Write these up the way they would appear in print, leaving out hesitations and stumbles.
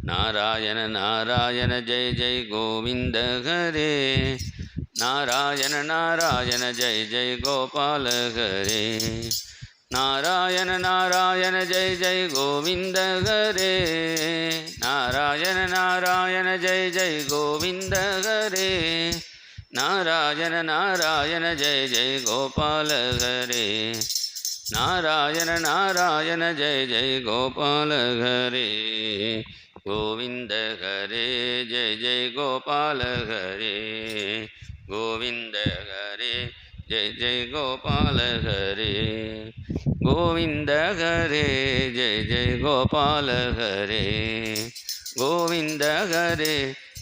നാരായണ നാരായണ ജയ ജയ ഗോവിന്ദ ഹരേ. നാരായണ നാരായണ ജയ ജയ ഗോപാല ഹരേ. നാരായണ നാരായണ ജയ ജയ ഗോവിന്ദ ഹരേ. നാരായണ നാരായണ ജയ ജയ ഗോവിന്ദ ഹരേ. നാരായണ നാരായണ ജയ ജയ ഗോപാല ഹരേ. നാരായണ നാരായണ ജയ ജയ ഗോപാല ഹരേ. ഗോവിന്ദ ഹരേ ജയ ജയ ഗോപാല ഹരേ. ഗോവിന്ദ ഹരേ ജയ ജയ ഗോപാല ഹരേ. ഗോവിന്ദ ഹരേ ജയ ജയ ഗോപാല ഹരേ. ഗോവിന്ദ ഹരേ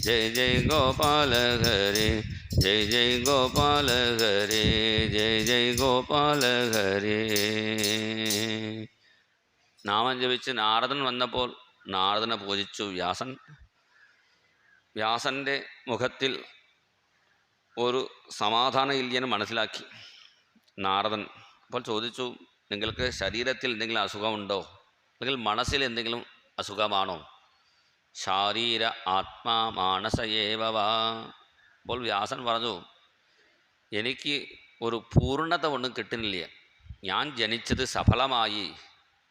ജയ ജയ ഗോപാല ഹരേ. ജയ ജയ ഗോപാല ഹരേ. ജയ ജയ ഗോപാല ഹരേ. നാമം ജപിച്ച് നാരദൻ വന്നപ്പോൾ നാരദനെ പൂജിച്ചു വ്യാസൻ. വ്യാസൻ്റെ മുഖത്തിൽ ഒരു സമാധാനം ഇല്ലെന്ന് മനസ്സിലാക്കി നാരദൻ. അപ്പോൾ ചോദിച്ചു, നിങ്ങൾക്ക് ശരീരത്തിൽ എന്തെങ്കിലും അസുഖമുണ്ടോ, അല്ലെങ്കിൽ മനസ്സിൽ എന്തെങ്കിലും അസുഖമാണോ? ശാരീര ആത്മാ മാനസയേവവാ. അപ്പോൾ വ്യാസൻ പറഞ്ഞു, എനിക്ക് ഒരു പൂർണ്ണത ഒന്നും കിട്ടുന്നില്ല. ഞാൻ ജനിച്ചത് സഫലമായി.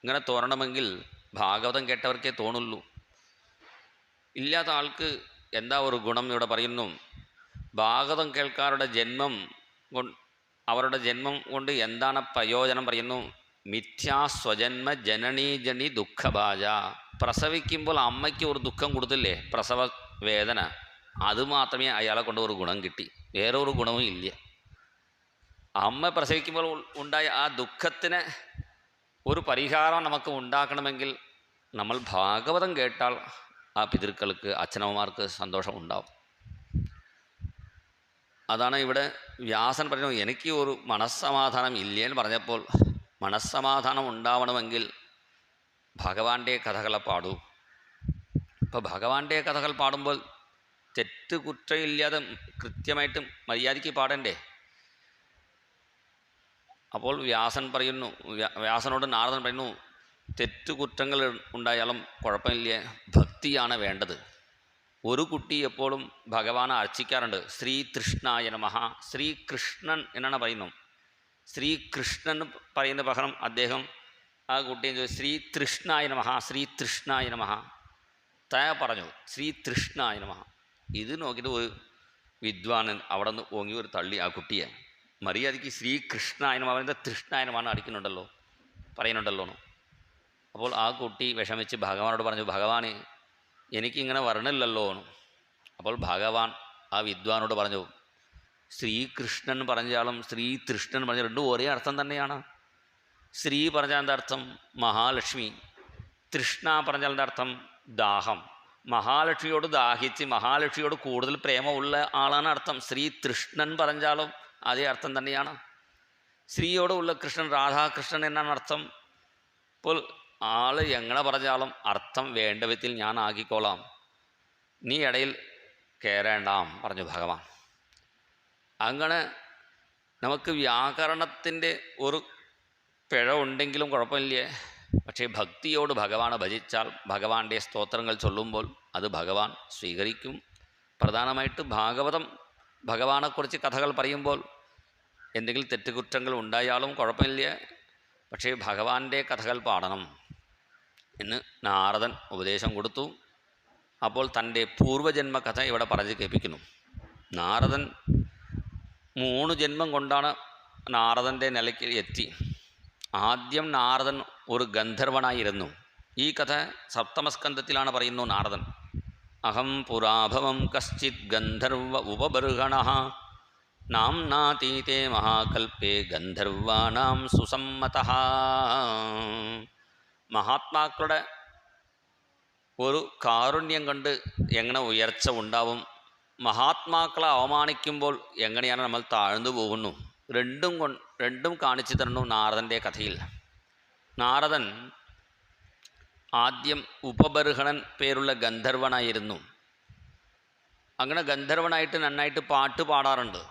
ഇങ്ങനെ തോന്നണമെങ്കിൽ ഭാഗവതം കേട്ടവർക്കേ തോന്നുള്ളൂ. ഇല്ലാത്ത ആൾക്ക് എന്താ ഒരു ഗുണം? ഇവിടെ പറയുന്നു, ഭാഗവതം കേൾക്കാരുടെ ജന്മം അവരുടെ ജന്മം കൊണ്ട് എന്താണ് പ്രയോജനം? പറയുന്നു, മിഥ്യാസ്വജന്മ ജനനീജനി ദുഃഖഭാജ. പ്രസവിക്കുമ്പോൾ അമ്മയ്ക്ക് ഒരു ദുഃഖം കൊടുത്തില്ലേ, പ്രസവ വേദന, അതുമാത്രമേ അയാളെ കൊണ്ട് ഒരു ഗുണം കിട്ടി, വേറെ ഒരു ഗുണവും ഇല്ല. അമ്മ പ്രസവിക്കുമ്പോൾ ഉണ്ടായ ആ ദുഃഖത്തിന് ഒരു പരിഹാരം നമുക്ക് ഉണ്ടാക്കണമെങ്കിൽ നമ്മൾ ഭാഗവതം കേട്ടാൽ ആ പിതൃക്കൾക്ക്, അച്ഛനമ്മമാർക്ക് സന്തോഷം ഉണ്ടാവും. അതാണ് ഇവിടെ വ്യാസൻ പറയുന്നത്. എനിക്ക് ഒരു മനസ്സമാധാനം ഇല്ലേന്ന് പറഞ്ഞപ്പോൾ, മനസ്സമാധാനം ഉണ്ടാവണമെങ്കിൽ ഭഗവാന്റെ കഥകളെ പാടൂ. അപ്പോൾ ഭഗവാന്റെ കഥകൾ പാടുമ്പോൾ തെറ്റ് കുറ്റമില്ലാതെ കൃത്യമായിട്ട് മര്യാദയ്ക്ക് പാടണ്ടേ? അപ്പോൾ വ്യാസനോട് നാരദൻ പറയുന്നു, തെറ്റുകുറ്റങ്ങൾ ഉണ്ടായാലും കുഴപ്പമില്ല, ഭക്തിയാണ് വേണ്ടത്. ഒരു കുട്ടി എപ്പോഴും ഭഗവാനെ അർച്ചിക്കാറുണ്ട്. ശ്രീകൃഷ്ണായ നമഃ. ശ്രീകൃഷ്ണൻ എന്നാണ് പറയുന്നത്. ശ്രീകൃഷ്ണൻ പറയുന്ന പകരം അദ്ദേഹം ആ കുട്ടിയെ ശ്രീകൃഷ്ണായ നമഃ, ശ്രീകൃഷ്ണായ നമഃ പറഞ്ഞു, ശ്രീകൃഷ്ണായ നമഃ. ഇത് നോക്കിയിട്ട് ഒരു വിദ്വാനൻ അവിടെ നിന്ന് ഓങ്ങി ഒരു തള്ളി ആ കുട്ടിയെ. മര്യാദയ്ക്ക് ശ്രീകൃഷ്ണായ നമഃ പറയുന്നത് തൃഷ്ണായ നമഃ അടിക്കുന്നുണ്ടല്ലോ, പറയുന്നുണ്ടല്ലോ. അപ്പോൾ ആ കുട്ടി വിഷമിച്ച് ഭഗവാനോട് പറഞ്ഞു, ഭഗവാനെ എനിക്കിങ്ങനെ വരണില്ലല്ലോ. അപ്പോൾ ഭഗവാൻ ആ വിദ്വാനോട് പറഞ്ഞു, ശ്രീകൃഷ്ണൻ പറഞ്ഞാലും ശ്രീകൃഷ്ണൻ പറഞ്ഞാൽ രണ്ടും ഒരേ അർത്ഥം തന്നെയാണ്. ശ്രീ പറഞ്ഞാൽ എന്താ അർത്ഥം? മഹാലക്ഷ്മി. തൃഷ്ണ പറഞ്ഞാൽ എന്താ അർത്ഥം? ദാഹം. മഹാലക്ഷ്മിയോട് ദാഹിച്ച് മഹാലക്ഷ്മിയോട് കൂടുതൽ പ്രേമമുള്ള ആളാണ് അർത്ഥം. ശ്രീകൃഷ്ണൻ പറഞ്ഞാലും അതേ അർത്ഥം തന്നെയാണ്. ശ്രീയോട് ഉള്ള കൃഷ്ണൻ, രാധാകൃഷ്ണൻ എന്നാണ് അർത്ഥം. ഇപ്പോൾ ആൾ എങ്ങനെ പറഞ്ഞാലും അർത്ഥം വേണ്ട വിധത്തിൽ ഞാൻ ആക്കിക്കോളാം, നീ ഇടയിൽ കയറേണ്ടാം പറഞ്ഞു ഭഗവാൻ. അങ്ങനെ നമുക്ക് വ്യാകരണത്തിൻ്റെ ഒരു പിഴ ഉണ്ടെങ്കിലും കുഴപ്പമില്ല. പക്ഷേ ഭക്തിയോട് ഭഗവാനെ ഭജിച്ചാൽ, ഭഗവാന്റെ സ്തോത്രങ്ങൾ ചൊല്ലുമ്പോൾ അത് ഭഗവാൻ സ്വീകരിക്കും. പ്രധാനമായിട്ട് ഭാഗവതം ഭഗവാനെക്കുറിച്ച് കഥകൾ പറയുമ്പോൾ എന്തെങ്കിലും തെറ്റുകുറ്റങ്ങൾ ഉണ്ടായാലും കുഴപ്പമില്ല, പക്ഷേ ഭഗവാന്റെ കഥകൾ പാടണം എന്ന് നാരദൻ ഉപദേശം കൊടുത്തു. അപ്പോൾ തൻ്റെ പൂർവ്വജന്മ കഥ ഇവിടെ പറഞ്ഞു കേൾപ്പിക്കുന്നു. നാരദൻ 3 ജന്മം കൊണ്ടാണ് നാരദൻ്റെ നിലയ്ക്ക് എത്തി. ആദ്യം നാരദൻ ഒരു ഗന്ധർവനായിരുന്നു. ഈ കഥ സപ്തമസ്കന്ധത്തിലാണ് പറയുന്നു നാരദൻ. അഹം പുരാഭവം കശ്ചിത് ഗന്ധർവ ഉപബർഹണഃ നാംനാതീതേ മഹാകൽപ്പേ ഗന്ധർവാണാം സുസമ്മതഃ. മഹാത്മാക്കളുടെ ഒരു കാരുണ്യം കൊണ്ട് എങ്ങനെ ഉയർച്ച ഉണ്ടാവും, മഹാത്മാക്കളെ അവമാനിക്കുമ്പോൾ എങ്ങനെയാണ് നമ്മൾ താഴ്ന്നു പോകുന്നു, രണ്ടും കാണിച്ചു തരുന്നു നാരദൻ്റെ കഥയിൽ. നാരദൻ ആദ്യം ഉപബർഹണൻ പേരുള്ള ഗന്ധർവനായിരുന്നു. അങ്ങനെ ഗന്ധർവനായിട്ട് നന്നായിട്ട് പാട്ട് പാടാറുണ്ട്.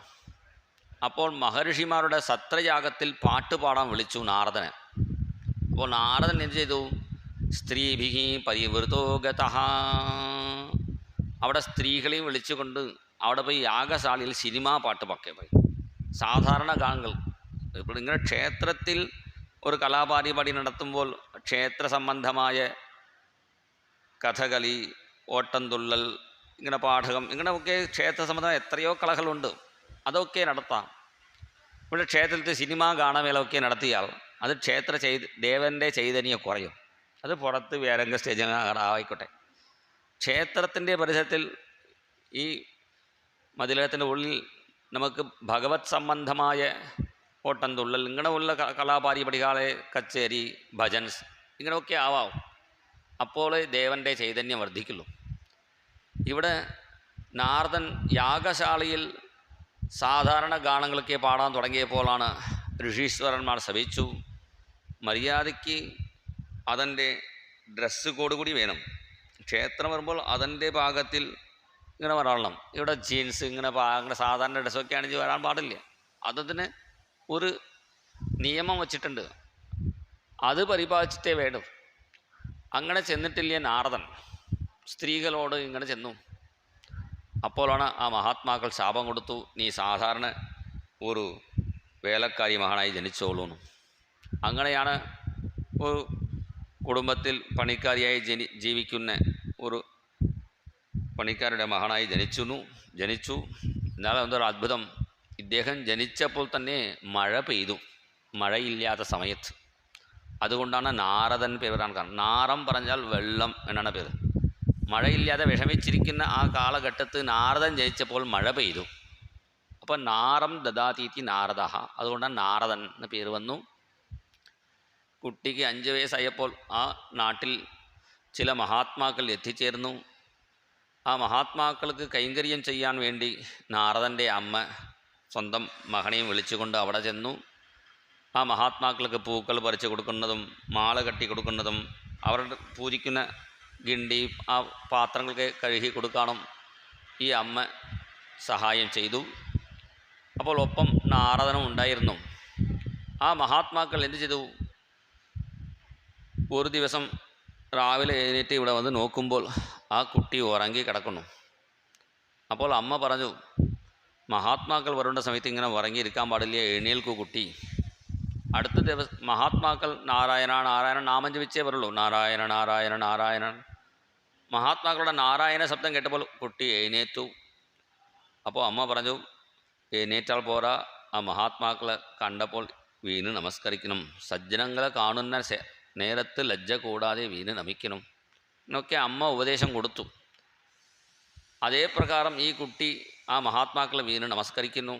അപ്പോൾ മഹർഷിമാരുടെ സത്രയാഗത്തിൽ പാട്ട് പാടാൻ വിളിച്ചു നാരദനെ. അപ്പോൾ നാരദൻ എന്ത് ചെയ്തു? സ്ത്രീഭി പരിവൃതോ ഗതഃ. അവിടെ സ്ത്രീകളെയും വിളിച്ചുകൊണ്ട് അവിടെ പോയി യാഗശാലയിൽ സിനിമാ പാട്ട് പക്കെ പോയി. സാധാരണ ഗാനങ്ങൾ ഇപ്പോൾ ഇങ്ങനെ ക്ഷേത്രത്തിൽ ഒരു കലാപരിപാടി നടത്തുമ്പോൾ ക്ഷേത്ര സംബന്ധമായ കഥകളി, ഓട്ടംതുള്ളൽ, ഇങ്ങനെ പാഠകം, ഇങ്ങനെയൊക്കെ ക്ഷേത്ര സംബന്ധമായ എത്രയോ കലകളുണ്ട്, അതൊക്കെ നടത്താം. ഇവിടെ ക്ഷേത്രത്തിൽ സിനിമാ ഗാനമേളൊക്കെ നടത്തിയാൽ അത് ദേവൻ്റെ ചൈതന്യം കുറയും. അത് പുറത്ത് വേരംഗ സ്റ്റേജ് ആയിക്കോട്ടെ. ക്ഷേത്രത്തിൻ്റെ പരിസരത്തിൽ ഈ മതിലകത്തിൻ്റെ ഉള്ളിൽ നമുക്ക് ഭഗവത് സംബന്ധമായ ഓട്ടംതുള്ളൽ, ഇങ്ങനെയുള്ള കലാപരിപാടികളെ, കച്ചേരി, ഭജൻസ്, ഇങ്ങനെയൊക്കെ ആവാം. അപ്പോൾ ദേവൻ്റെ ചൈതന്യം വർദ്ധിക്കുള്ളൂ. ഇവിടെ നാരദൻ യാഗശാലയിൽ സാധാരണ ഗാനങ്ങളൊക്കെ പാടാൻ തുടങ്ങിയപ്പോഴാണ് ഋഷീശ്വരന്മാർ ശപിച്ചു, മര്യാദയ്ക്ക് അതിൻ്റെ ഡ്രസ്സ് കോഡ് കൂടി വേണം. ക്ഷേത്രം വരുമ്പോൾ അതിൻ്റെ പാകത്തിൽ ഇങ്ങനെ വരണം. ഇവിടെ ജീൻസ് ഇങ്ങനെ സാധാരണ ഡ്രസ്സൊക്കെ അണിഞ്ഞ് വരാൻ പാടില്ല. അതിന് ഒരു നിയമം വച്ചിട്ടുണ്ട്, അത് പരിപാലിച്ചിട്ടേ വേണം. അങ്ങനെ ചെന്നിട്ടില്ലേ നാരദൻ, സ്ത്രീകളോട് ഇങ്ങനെ ചെന്നു. അപ്പോഴാണ് ആ മഹാത്മാക്കൾ ശാപം കൊടുത്തു, നീ സാധാരണ ഒരു വേലക്കാരി മകനായി ജനിച്ചോളൂന്നു. അങ്ങനെയാണ് ഒരു കുടുംബത്തിൽ പണിക്കാരിയായി ജീവിക്കുന്ന ഒരു പണിക്കാരുടെ മകനായി ജനിച്ചു. എന്നാൽ എന്തൊരു അത്ഭുതം, ഇദ്ദേഹം ജനിച്ചപ്പോൾ തന്നെ മഴ പെയ്തു, മഴയില്ലാത്ത സമയത്ത്. അതുകൊണ്ടാണ് നാരദൻ പേര് വരാൻ കാരണം. നാരം പറഞ്ഞാൽ വെള്ളം എന്നാണ് പേര്. മഴയില്ലാതെ വിഷമിച്ചിരിക്കുന്ന ആ കാലഘട്ടത്ത് നാരദൻ ജനിച്ചപ്പോൾ മഴ പെയ്തു. അപ്പോൾ നാരം ദദാതീതി നാരദ, അതുകൊണ്ടാണ് നാരദൻ എന്ന പേര് വന്നു. കുട്ടിക്ക് 5 വയസ്സായപ്പോൾ ആ നാട്ടിൽ ചില മഹാത്മാക്കൾ എത്തിച്ചേർന്നു. ആ മഹാത്മാക്കൾക്ക് കൈങ്കര്യം ചെയ്യാൻ വേണ്ടി നാരദൻ്റെ അമ്മ സ്വന്തം മകനെയും വിളിച്ചുകൊണ്ട് അവിടെ ചെന്നു. ആ മഹാത്മാക്കൾക്ക് പൂക്കൾ പറിച്ചു കൊടുക്കുന്നതും മാല കെട്ടി കൊടുക്കുന്നതും അവരുടെ പൂജിക്കുന്ന ഗിണ്ടി, ആ പാത്രങ്ങൾക്ക് കഴുകി കൊടുക്കണം ഈ അമ്മ സഹായം ചെയ്തു. അപ്പോൾ ഒപ്പം നാരദനും ഉണ്ടായിരുന്നു. ആ മഹാത്മാക്കൾ എന്ത് ചെയ്തു, ഒരു ദിവസം രാവിലെ എഴുന്നേറ്റ് ഇവിടെ വന്ന് നോക്കുമ്പോൾ ആ കുട്ടി ഉറങ്ങി കിടക്കുന്നു. അപ്പോൾ അമ്മ പറഞ്ഞു, മഹാത്മാക്കൾ വരേണ്ട സമയത്ത് ഇങ്ങനെ ഉറങ്ങിയിരിക്കാൻ പാടില്ല, എഴുന്നേൽക്കൂ കുട്ടി. അടുത്ത ദിവസം മഹാത്മാക്കൾ നാരായണ നാരായണ നാമം ജപിച്ചേ വരുള്ളൂ, നാരായണ നാരായണ നാരായണൻ. മഹാത്മാക്കളുടെ നാരായണ ശബ്ദം കേട്ടപ്പോൾ കുട്ടി എഴുന്നേറ്റു. അപ്പോൾ അമ്മ പറഞ്ഞു, എഴുന്നേറ്റാൽ പോരാ, ആ മഹാത്മാക്കളെ കണ്ടപ്പോൾ വീണ് നമസ്കരിക്കണം, സജ്ജനങ്ങളെ കാണുന്ന നേരത്ത് ലജ്ജ കൂടാതെ വീണ് നമിക്കണം എന്നൊക്കെ അമ്മ ഉപദേശം കൊടുത്തു. അതേ പ്രകാരം ഈ കുട്ടി ആ മഹാത്മാക്കളെ വീണ് നമസ്കരിക്കുന്നു.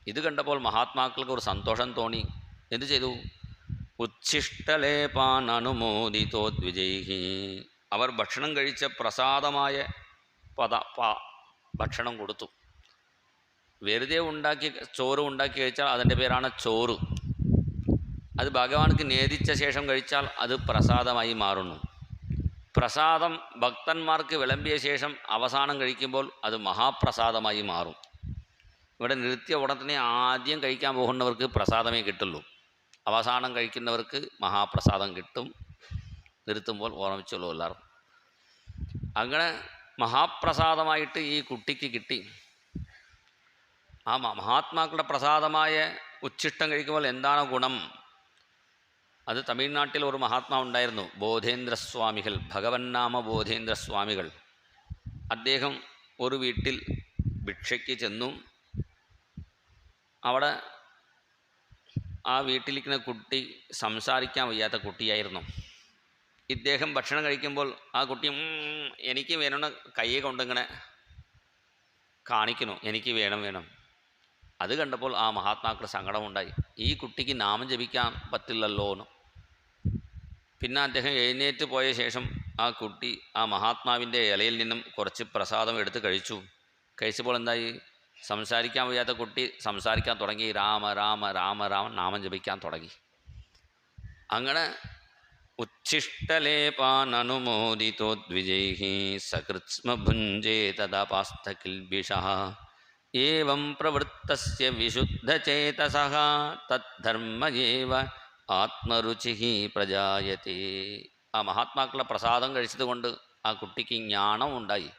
ഇത് കണ്ടപ്പോൾ മഹാത്മാക്കൾക്ക് ഒരു സന്തോഷം തോന്നി. എന്തു ചെയ്തു, ഉച്ഛിഷ്ടലേപാൻ അനുമോദിതോ ദ്വിജൈഹി, അവർ ഭക്ഷണം കഴിച്ച പ്രസാദമായ ഭക്ഷണം കൊടുത്തു. വെറുതെ ചോറ് ഉണ്ടാക്കി കഴിച്ചാൽ അതിൻ്റെ പേരാണ് ചോറ്. അത് ഭഗവാൻക്ക് നേദിച്ച ശേഷം കഴിച്ചാൽ അത് പ്രസാദമായി മാറുന്നു. പ്രസാദം ഭക്തന്മാർക്ക് വിളമ്പിയ ശേഷം അവസാനം കഴിക്കുമ്പോൾ അത് മഹാപ്രസാദമായി മാറും. ഇവിടെ നിർത്തിയ ഉടൻ തന്നെ ആദ്യം കഴിക്കാൻ പോകുന്നവർക്ക് പ്രസാദമേ കിട്ടുള്ളൂ, അവസാനം കഴിക്കുന്നവർക്ക് മഹാപ്രസാദം കിട്ടും. നിർത്തുമ്പോൾ ഓർമ്മിച്ചുള്ളൂ എല്ലാവരും. അങ്ങനെ മഹാപ്രസാദമായിട്ട് ഈ കുട്ടിക്ക് കിട്ടി. ആ മഹാത്മാക്കളുടെ പ്രസാദമായ ഉച്ഛിഷ്ടം കഴിക്കുമ്പോൾ എന്താണ് ഗുണം? അത് തമിഴ്നാട്ടിൽ ഒരു മഹാത്മാ ഉണ്ടായിരുന്നു, ബോധേന്ദ്രസ്വാമികൾ, ഭഗവന്നാമ ബോധേന്ദ്രസ്വാമികൾ. അദ്ദേഹം ഒരു വീട്ടിൽ ഭിക്ഷയ്ക്ക് ചെന്നു. അവിടെ ആ വീട്ടിലിരിക്കുന്ന കുട്ടി സംസാരിക്കാൻ വയ്യാത്ത കുട്ടിയായിരുന്നു. ഇദ്ദേഹം ഭക്ഷണം കഴിക്കുമ്പോൾ ആ കുട്ടി എനിക്ക് വേണമെന്ന് കൈ കൊണ്ടിങ്ങനെ കാണിക്കുന്നു, എനിക്ക് വേണം. അത് കണ്ടപ്പോൾ ആ മഹാത്മാക്കൾ സങ്കടമുണ്ടായി, ഈ കുട്ടിക്ക് നാമം ജപിക്കാൻ പറ്റില്ലല്ലോ എന്ന്. പിന്നെ അദ്ദേഹം എഴുന്നേറ്റ് പോയ ശേഷം ആ കുട്ടി ആ മഹാത്മാവിൻ്റെ ഇലയിൽ നിന്നും കുറച്ച് പ്രസാദം എടുത്ത് കഴിച്ചപ്പോൾ എന്തായി, സംസാരിക്കാൻ വയ്യാത്ത കുട്ടി സംസാരിക്കാൻ തുടങ്ങി, രാമ രാമ രാമ രാമ നാമം ജപിക്കാൻ തുടങ്ങി. അങ്ങനെ ഉച്ഛിഷ്ടലേപാൻ അനുമോദിതോ ദ്വിജൈഹി സകൃത്സ്മ ഭുഞ്ജേ തദപാസ്ഥകിൽബിഷഃ ഏവം പ്രവൃത്തസ്യ വിശുദ്ധചേതസഃ തദ്ധർമ്മ ഏവ ആത്മരുചിഃ പ്രജായത്തെ. ആ മഹാത്മാക്കളുടെ പ്രസാദം കഴിച്ചത് കൊണ്ട് ആ കുട്ടിക്ക് ജ്ഞാനം ഉണ്ടായി.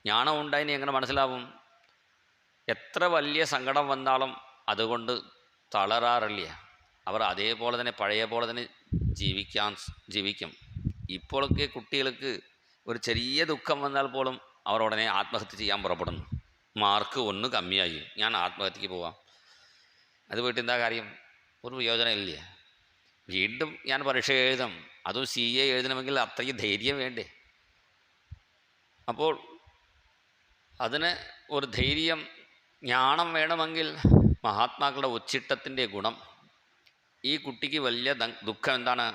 ജ്ഞാനം ഉണ്ടായിനി എങ്ങനെ മനസ്സിലാവും? എത്ര വലിയ സങ്കടം വന്നാലും അതുകൊണ്ട് തളരാറില്ല. അവർ അതേപോലെ തന്നെ പഴയ പോലെ തന്നെ ജീവിക്കും. ഇപ്പോഴൊക്കെ കുട്ടികൾക്ക് ഒരു ചെറിയ ദുഃഖം വന്നാൽ പോലും അവർ ഉടനെ ആത്മഹത്യ ചെയ്യാൻ പുറപ്പെടുന്നു. മാർക്ക് 1 കമ്മിയായി, ഞാൻ ആത്മഹത്യക്ക് പോവാം. അത് പോയിട്ട് എന്താ കാര്യം? ഒരു പ്രയോജനം ഇല്ല. വീണ്ടും ഞാൻ പരീക്ഷ എഴുതാം, അതും CA എഴുതണമെങ്കിൽ അത്രയും ധൈര്യം വേണ്ടേ? അപ്പോൾ അതിന് ഒരു ധൈര്യം, ജ്ഞാനം വേണമെങ്കിൽ മഹാത്മാക്കളുടെ ഉച്ചിട്ടത്തിൻ്റെ ഗുണം. ഈ കുട്ടിക്ക് വലിയ ദുഃഖം എന്താണ്?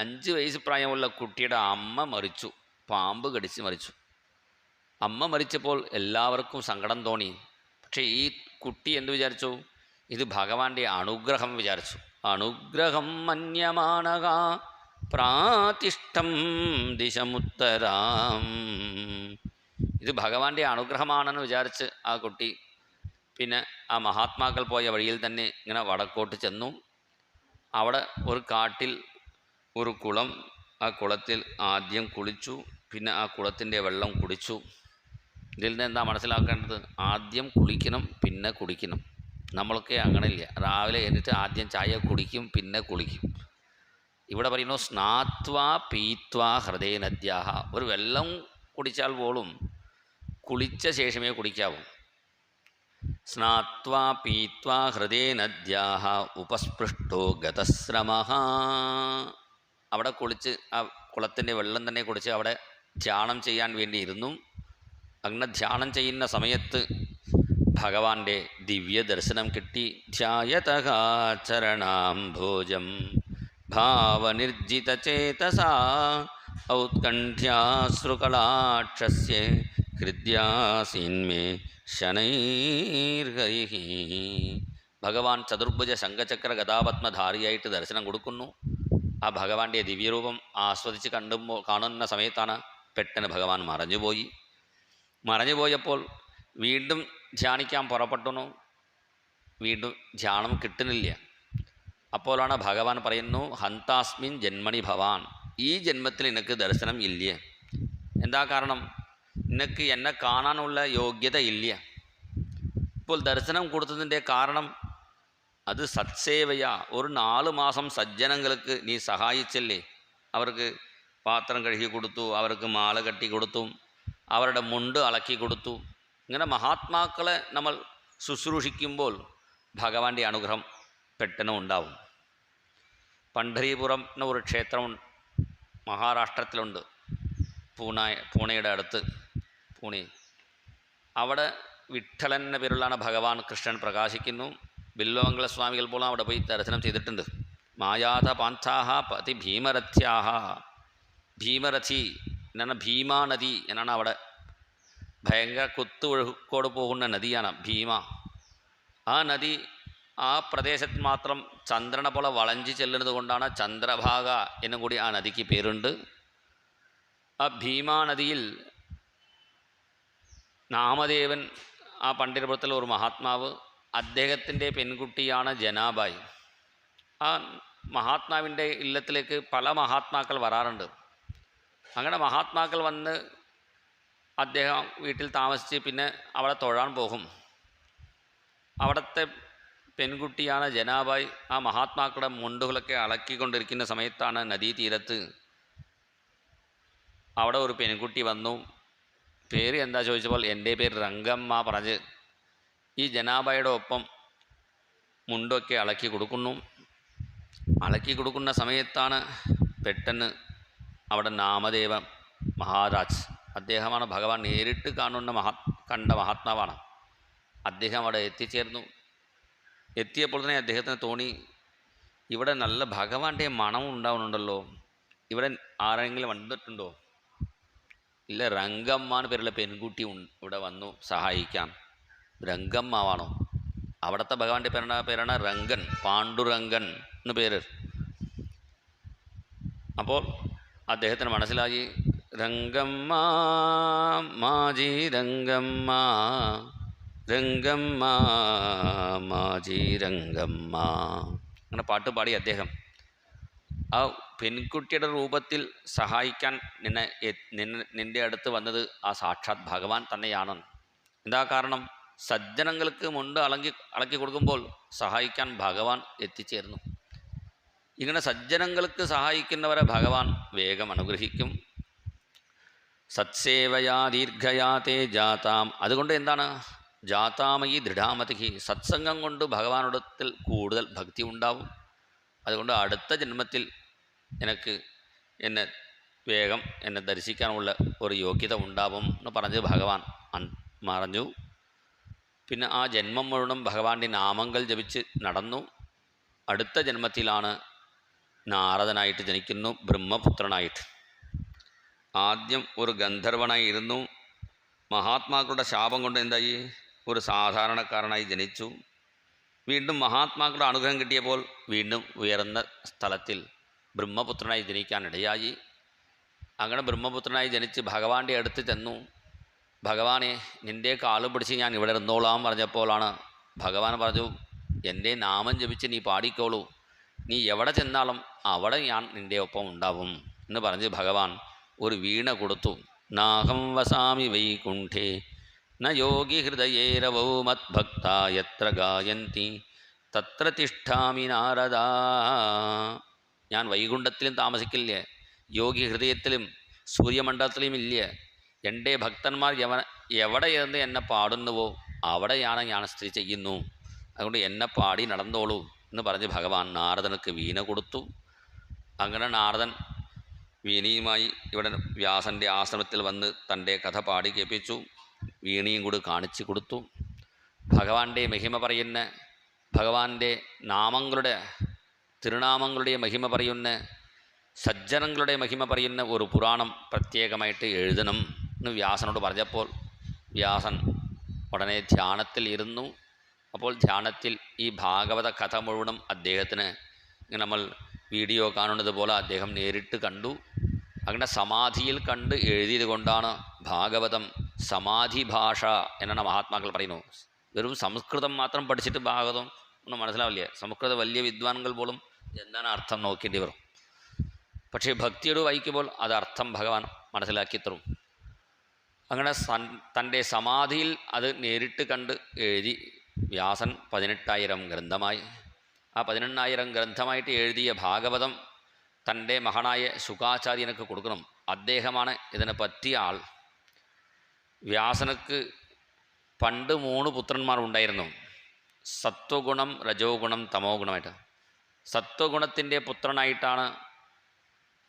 5 വയസ്സ് പ്രായമുള്ള കുട്ടിയുടെ അമ്മ മരിച്ചു, പാമ്പ് കടിച്ച് മരിച്ചു. അമ്മ മരിച്ചപ്പോൾ എല്ലാവർക്കും സങ്കടം തോന്നി. പക്ഷേ ഈ കുട്ടി എന്ത് വിചാരിച്ചു? ഇത് ഭഗവാന്റെ അനുഗ്രഹം വിചാരിച്ചു. അനുഗ്രഹം മന്യമാനക പ്രാതിഷ്ഠം ദിശമുത്തരാം. ഇത് ഭഗവാന്റെ അനുഗ്രഹമാണെന്ന് വിചാരിച്ച് ആ കുട്ടി പിന്നെ ആ മഹാത്മാക്കൾ പോയ വഴിയിൽ തന്നെ ഇങ്ങനെ വടക്കോട്ട് ചെന്നു. അവിടെ ഒരു കാട്ടിൽ ഒരു കുളം, ആ കുളത്തിൽ ആദ്യം കുളിച്ചു, പിന്നെ ആ കുളത്തിൻ്റെ വെള്ളം കുടിച്ചു. ഇതിൽ നിന്ന് എന്താ മനസ്സിലാക്കേണ്ടത്? ആദ്യം കുളിക്കണം, പിന്നെ കുടിക്കണം. നമ്മളൊക്കെ അങ്ങനെയില്ല. രാവിലെ എന്നിട്ട് ആദ്യം ചായ കുടിക്കും, പിന്നെ കുളിക്കും. ഇവിടെ പറയുന്നു സ്നാത്വാ പീത്വാ ഹൃദയ നദ്യാഹ. ഒരു വെള്ളം കുടിച്ചാൽ പോലും കുളിച്ച ശേഷമേ കുടിക്കാവൂ. സ്നാത്വാ പീത്വാ ഹൃദയ നദ്യാഹ ഉപസ്പൃഷ്ടോ ഗതശ്രമഃ. അവിടെ കുളിച്ച് ആ കുളത്തിൻ്റെ വെള്ളം തന്നെ കുടിച്ച് അവിടെ ധ്യാനം ചെയ്യാൻ വേണ്ടി ഇരുന്നു. അങ്ങനെ ധ്യാനം ചെയ്യുന്ന സമയത്ത് ഭഗവാന്റെ ദിവ്യ ദർശനം കിട്ടി. ധ്യായതഃ ചരണാംഭോജം ഭാവനിർജിത ചേതസാ ഔത്കണ്ഠ്യാശ്രുകടാക്ഷസ്യ ഹൃദ്യാസീന്മേ ശനൈർഹരിഃ. ഭഗവാൻ ചതുർഭുജ ശംഖചക്ര ഗദാപത്മധാരിയായിട്ട് ദർശനം കൊടുക്കുന്നു. ആ ഭഗവാന്റെ ദിവ്യരൂപം ആസ്വദിച്ച് കാണുന്ന സമയത്താണ് പെട്ടെന്ന് ഭഗവാൻ മറഞ്ഞുപോയപ്പോൾ വീണ്ടും ധ്യാനിക്കാൻ പുറപ്പെട്ടു. വീണ്ടും ധ്യാനം കിട്ടുന്നില്ല. അപ്പോഴാണ് ഭഗവാൻ പറയുന്നു, ഹന്താസ്മിൻ ജന്മണി ഭവാൻ. ഈ ജന്മത്തിൽ നിനക്ക് ദർശനം ഇല്ല. എന്താ കാരണം? നിനക്ക് എന്നെ കാണാനുള്ള യോഗ്യത ഇല്ല. ഇപ്പോൾ ദർശനം കൊടുത്തതിൻ്റെ കാരണം അത് സത്സേവയാ. ഒരു 4 മാസം സജ്ജനങ്ങൾക്ക് നീ സഹായിച്ചല്ലേ. അവർക്ക് പാത്രം കഴുകി കൊടുത്തു, അവർക്ക് മാല കെട്ടി കൊടുത്തു, അവരുടെ മുണ്ട് അലക്കി കൊടുത്തു. ഇങ്ങനെ മഹാത്മാക്കളെ നമ്മൾ ശുശ്രൂഷിക്കുമ്പോൾ ഭഗവാന്റെ അനുഗ്രഹം പെട്ടെന്ന് ഉണ്ടാവും. പണ്ഡരീപുരം എന്ന ഒരു ക്ഷേത്രം മഹാരാഷ്ട്രത്തിലുണ്ട്, പൂനെയുടെ അടുത്ത്. അവിടെ വിഠ്ഠലൻ എന്ന പേരിലാണ് ഭഗവാൻ കൃഷ്ണൻ പ്രകാശിക്കുന്നു. ബില്വമംഗല സ്വാമികൾ പോലും അവിടെ പോയി ദർശനം ചെയ്തിട്ടുണ്ട്. മായാത പാന്ഥാഹ പതി ഭീമരഥ്യാഹ. ഭീമരഥി എന്നാണ് ഭീമാ നദി എന്നാണ്. അവിടെ ഭയങ്കര കുത്തൊഴുക്കോട് പോകുന്ന നദിയാണ് ഭീമ. ആ നദി ആ പ്രദേശത്ത് മാത്രം ചന്ദ്രനെ പോലെ വളഞ്ചി ചെല്ലുന്നത് കൊണ്ടാണ് ചന്ദ്രഭാഗ എന്നും കൂടി ആ നദിക്ക് പേരുണ്ട്. ആ ഭീമാ നദിയിൽ നാമദേവൻ, ആ പണ്ഡിതപുരത്തിലെ ഒരു മഹാത്മാവ്, അദ്ദേഹത്തിൻ്റെ പെൺകുട്ടിയാണ് ജനാബായി. ആ മഹാത്മാവിൻ്റെ ഇല്ലത്തിലേക്ക് പല മഹാത്മാക്കൾ വരാറുണ്ട്. അങ്ങനെ മഹാത്മാക്കൾ വന്ന് അദ്ദേഹം വീട്ടിൽ താമസിച്ച് പിന്നെ അവിടെ തൊഴാൻ പോകും. അവിടുത്തെ പെൺകുട്ടിയാണ് ജനാബായി. ആ മഹാത്മാക്കളുടെ മുണ്ടുകളൊക്കെ അലക്കിക്കൊണ്ടിരിക്കുന്ന സമയത്താണ് നദീതീരത്ത് അവിടെ ഒരു പെൺകുട്ടി വന്നു. പേര് എന്താ ചോദിച്ചപ്പോൾ എൻ്റെ പേര് രംഗമ്മ പറഞ്ഞ് ഈ ജനാബായുടെ ഒപ്പം മുണ്ടൊക്കെ അലക്കി കൊടുക്കുന്ന സമയത്താണ് പെട്ടെന്ന് അവിടെ നാമദേവ മഹാരാജ്, അദ്ദേഹമാണ് ഭഗവാൻ നേരിട്ട് കണ്ട മഹാത്മാവാണ്. അദ്ദേഹം അവിടെ എത്തിച്ചേർന്നു. എത്തിയപ്പോൾ തന്നെ അദ്ദേഹത്തിന് തോന്നി, ഇവിടെ നല്ല ഭഗവാന്റെ മണം ഉണ്ടാവുന്നുണ്ടല്ലോ, ഇവിടെ ആരെങ്കിലും വന്നിട്ടുണ്ടോ? ഇല്ല, രംഗമ്മ എന്ന് പേരുള്ള പെൺകുട്ടി ഇവിടെ വന്നു സഹായിക്കാൻ. രംഗമ്മാവാണോ? അവിടുത്തെ ഭഗവാന്റെ പേരാണ് രംഗൻ, പാണ്ഡുരംഗൻ എന്ന് പേര്. അപ്പോൾ അദ്ദേഹത്തിന് മനസ്സിലായി, രംഗമ്മ മാജി രംഗമ്മ, രംഗമ്മ മാജി രംഗമ്മ അങ്ങനെ പാട്ട് പാടി അദ്ദേഹം ആ പെൺകുട്ടിയുടെ രൂപത്തിൽ സഹായിക്കാൻ നിൻ്റെ അടുത്ത് വന്നത് ആ സാക്ഷാത് ഭഗവാൻ തന്നെയാണ്. എന്താ കാരണം? സജ്ജനങ്ങൾക്ക് മുണ്ട് അളക്കി കൊടുക്കുമ്പോൾ സഹായിക്കാൻ ഭഗവാൻ എത്തിച്ചേർന്നു. ഇങ്ങനെ സജ്ജനങ്ങൾക്ക് സഹായിക്കുന്നവരെ ഭഗവാൻ വേഗം അനുഗ്രഹിക്കും. സത്സേവയാ ദീർഘയാ തേ ജാതാം. അതുകൊണ്ട് എന്താണ്? ജാതാമയി ദൃഢാമതി. സത്സംഗം കൊണ്ട് ഭഗവാനോടത്തിൽ കൂടുതൽ ഭക്തി ഉണ്ടാവും. അതുകൊണ്ട് അടുത്ത ജന്മത്തിൽ വേഗം എന്നെ ദർശിക്കാനുള്ള ഒരു യോഗ്യത ഉണ്ടാവും എന്ന് പറഞ്ഞ് ഭഗവാൻ മറഞ്ഞു. പിന്നെ ആ ജന്മം മുഴുവനും ഭഗവാന്റെ നാമങ്ങൾ ജപിച്ച് നടന്നു. അടുത്ത ജന്മത്തിലാണ് നാരദനായിട്ട് ജനിക്കുന്നു, ബ്രഹ്മപുത്രനായിട്ട്. ആദ്യം ഒരു ഗന്ധർവനായിരുന്നു. മഹാത്മാക്കളുടെ ശാപം കൊണ്ട് എന്തായി? ഒരു സാധാരണക്കാരനായി ജനിച്ചു. വീണ്ടും മഹാത്മാക്കളുടെ അനുഗ്രഹം കിട്ടിയപ്പോൾ വീണ്ടും ഉയർന്ന സ്ഥലത്തിൽ ബ്രഹ്മപുത്രനായി ജനിക്കാനിടയായി. അങ്ങനെ ബ്രഹ്മപുത്രനായി ജനിച്ച് ഭഗവാന്റെ അടുത്ത് ചെന്നു. ഭഗവാനെ, നിൻ്റെ കാല് പിടിച്ച് ഞാൻ ഇവിടെ ഇരുന്നോളാം പറഞ്ഞപ്പോഴാണ് ഭഗവാൻ പറഞ്ഞു, എൻ്റെ നാമം ജപിച്ച് നീ പാടിക്കോളൂ, നീ എവിടെ ചെന്നാലും അവിടെ ഞാൻ നിൻ്റെ ഒപ്പം ഉണ്ടാവും എന്ന് പറഞ്ഞ് ഭഗവാൻ ഒരു വീണ കൊടുത്തു. നാഹം വസാമി വൈകുണ്ഠേ ന യോഗി ഹൃദയേരവോ മദ്ഭക്ത യത്ര ഗായന്തി തത്ര തിഷ്ഠാമി നാരദ. ഞാൻ വൈകുണ്ഠത്തിലും താമസിക്കില്ല, യോഗി ഹൃദയത്തിലും സൂര്യമണ്ഡലത്തിലും ഇല്ല. എൻ്റെ ഭക്തന്മാർ എവിടെ ഇരുന്ന് എന്നെ പാടുന്നുവോ അവിടെയാണ് ഞാൻ സ്ഥിതി ചെയ്യുന്നു. അതുകൊണ്ട് എന്നെ പാടി നടന്നോളൂ എന്ന് പറഞ്ഞ് ഭഗവാൻ നാരദനക്ക് വീണ കൊടുത്തു. അങ്ങനെ നാരദൻ വീണയുമായി ഇവിടെ വ്യാസൻ്റെ ആശ്രമത്തിൽ വന്ന് തൻ്റെ കഥ പാടി കേൾപ്പിച്ചു. വീണയും കൂടി കാണിച്ചു കൊടുത്തു. ഭഗവാന്റെ മഹിമ പറയുന്ന, ഭഗവാന്റെ തിരുനാമങ്ങളുടെ മഹിമ പറയുന്ന, സജ്ജനങ്ങളുടെ മഹിമ പറയുന്ന ഒരു പുരാണം പ്രത്യേകമായിട്ട് എഴുതണം എന്ന് വ്യാസനോട് പറഞ്ഞപ്പോൾ വ്യാസൻ ഉടനെ ധ്യാനത്തിൽ ഇരുന്നു. അപ്പോൾ ധ്യാനത്തിൽ ഈ ഭാഗവത കഥ മുഴുവനും അദ്ദേഹത്തിന് നമ്മൾ വീഡിയോ കാണുന്നത് പോലെ അദ്ദേഹം നേരിട്ട് കണ്ടു. അങ്ങനെ സമാധിയിൽ കണ്ട് എഴുതിയത് കൊണ്ടാണ് ഭാഗവതം സമാധി ഭാഷ എന്നാണ് മഹാത്മാക്കൾ പറയുന്നു. വെറും സംസ്കൃതം മാത്രം പഠിച്ചിട്ട് ഭാഗവതം ഒന്നും മനസ്സിലാവില്ല. സംസ്കൃത വലിയ വിദ്വാൻകൾ പോലും എന്താണ് അർത്ഥം നോക്കേണ്ടി വരും. പക്ഷേ ഭക്തിയോട് വായിക്കുമ്പോൾ അത് അർത്ഥം ഭഗവാൻ മനസ്സിലാക്കി തരും. അങ്ങനെ തൻ്റെ സമാധിയിൽ അത് നേരിട്ട് കണ്ട് എഴുതി വ്യാസൻ 18,000 ഗ്രന്ഥമായി. ആ 18,000 ഗ്രന്ഥമായിട്ട് എഴുതിയ ഭാഗവതം തൻ്റെ മഹാനായ ശുകാചാര്യനക്ക് കൊടുക്കണം. അദ്ദേഹമാണ് ഇതിനെ പറ്റിയ ആൾ. വ്യാസനക്ക് പണ്ട് 3 പുത്രന്മാർ ഉണ്ടായിരുന്നു. സത്വഗുണം, രജോ ഗുണം, തമോ ഗുണമായിട്ട്. സത്വഗുണത്തിൻ്റെ പുത്രനായിട്ടാണ്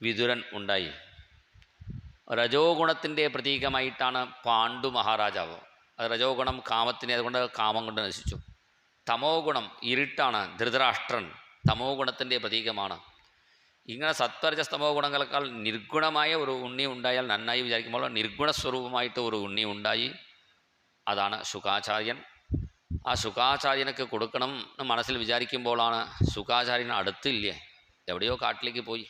വിതുരൻ ഉണ്ടായി. രജോ ഗുണത്തിൻ്റെ പ്രതീകമായിട്ടാണ് പാണ്ഡു മഹാരാജാവ്. അത് രജോ ഗുണം കാമത്തിനെ, അതുകൊണ്ട് കാമം കൊണ്ട് നശിച്ചു. തമോ ഗുണം ഇരുട്ടാണ്, ധൃതരാഷ്ട്രൻ തമോ ഗുണത്തിൻ്റെ പ്രതീകമാണ്. ഇങ്ങനെ സത്വരജസ്തമോ ഗുണങ്ങളെക്കാൾ നിർഗുണമായ ഒരു ഉണ്ണി ഉണ്ടായാൽ നന്നായി വിചാരിക്കുമ്പോൾ നിർഗുണസ്വരൂപമായിട്ട് ഒരു ഉണ്ണി ഉണ്ടായി. അതാണ് ശുകാചാര്യൻ. ആ ശുകാചാര്യനക്ക് കൊടുക്കണം എന്ന് മനസ്സിൽ വിചാരിക്കുമ്പോഴാണ് ശുകാചാര്യൻ അടുത്തില്ലേ, എവിടെയോ കാട്ടിലേക്ക് പോയി.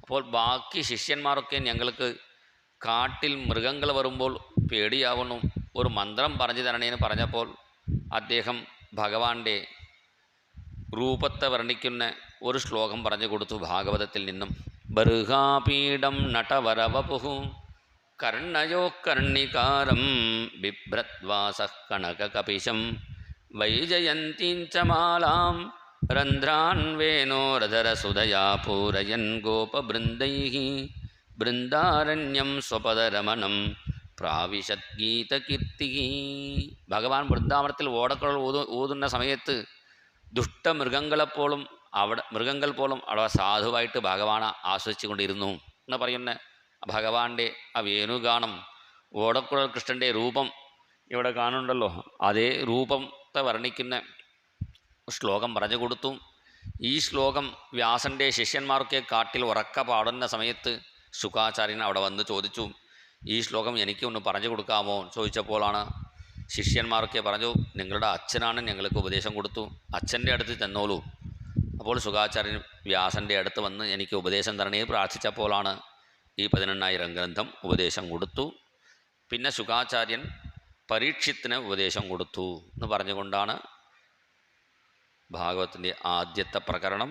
അപ്പോൾ ബാക്കി ശിഷ്യന്മാരൊക്കെ ഞങ്ങൾക്ക് കാട്ടിൽ മൃഗങ്ങൾ വരുമ്പോൾ പേടിയാവുന്നു, ഒരു മന്ത്രം പറഞ്ഞു തരണേന്ന് പറഞ്ഞപ്പോൾ അദ്ദേഹം ഭഗവാന്റെ രൂപത്തെ വർണ്ണിക്കുന്ന ഒരു ശ്ലോകം പറഞ്ഞു കൊടുത്തു ഭാഗവതത്തിൽ നിന്നും. ബർഹാപീഠം നടവരവപുഃ കർണയോ കർണികാരം ബിഭ്രദ്വാസഃ കനകകപിശം വൈജയന്തീം ച മാലാം രന്ധ്രാൻവേനോരധരസുധയാ പൂരയൻ ഗോപബൃന്ദൈഃ ബൃന്ദാരണ്യം സ്വപദരമണം പ്രാവിശദ്ഗീതകീർത്തി. ഭഗവാൻ വൃന്ദാവനത്തിൽ ഓടക്കുഴൽ ഊതുന്ന സമയത്ത് ദുഷ്ടമൃഗങ്ങൾ പോലും അവിടെ സാധുവായിട്ട് ഭഗവാനെ ആസ്വദിച്ചു കൊണ്ടിരുന്നു എന്ന് പറയുന്ന ഭഗവാന്റെ ആ വേണുഗാനം, ഓടക്കുഴൽ കൃഷ്ണൻ്റെ രൂപം ഇവിടെ കാണുന്നുണ്ടല്ലോ, അതേ രൂപത്തെ വർണ്ണിക്കുന്ന ശ്ലോകം പറഞ്ഞു കൊടുത്തു. ഈ ശ്ലോകം വ്യാസൻ്റെ ശിഷ്യന്മാർക്ക് കാട്ടിൽ ഉറക്ക പാടുന്ന സമയത്ത് ശുകാചാര്യൻ അവിടെ വന്ന് ചോദിച്ചു, ഈ ശ്ലോകം എനിക്ക് ഒന്ന് പറഞ്ഞു കൊടുക്കാമോ ചോദിച്ചപ്പോഴാണ് ശിഷ്യന്മാർക്ക് പറഞ്ഞു, നിങ്ങളുടെ അച്ഛനാണ് ഞങ്ങൾക്ക് ഉപദേശം കൊടുത്തു, അച്ഛൻ്റെ അടുത്ത് ചെന്നോളൂ. അപ്പോൾ ശുകാചാര്യൻ വ്യാസൻ്റെ അടുത്ത് വന്ന് എനിക്ക് ഉപദേശം തരണേ പ്രാർത്ഥിച്ചപ്പോഴാണ് ഈ 18,000 ഗ്രന്ഥം ഉപദേശം കൊടുത്തു. പിന്നെ ശുകാചാര്യൻ പരീക്ഷിത്തിന് ഉപദേശം കൊടുത്തു എന്ന് പറഞ്ഞുകൊണ്ടാണ് ഭാഗവതത്തിൻ്റെ ആദ്യത്തെ പ്രകരണം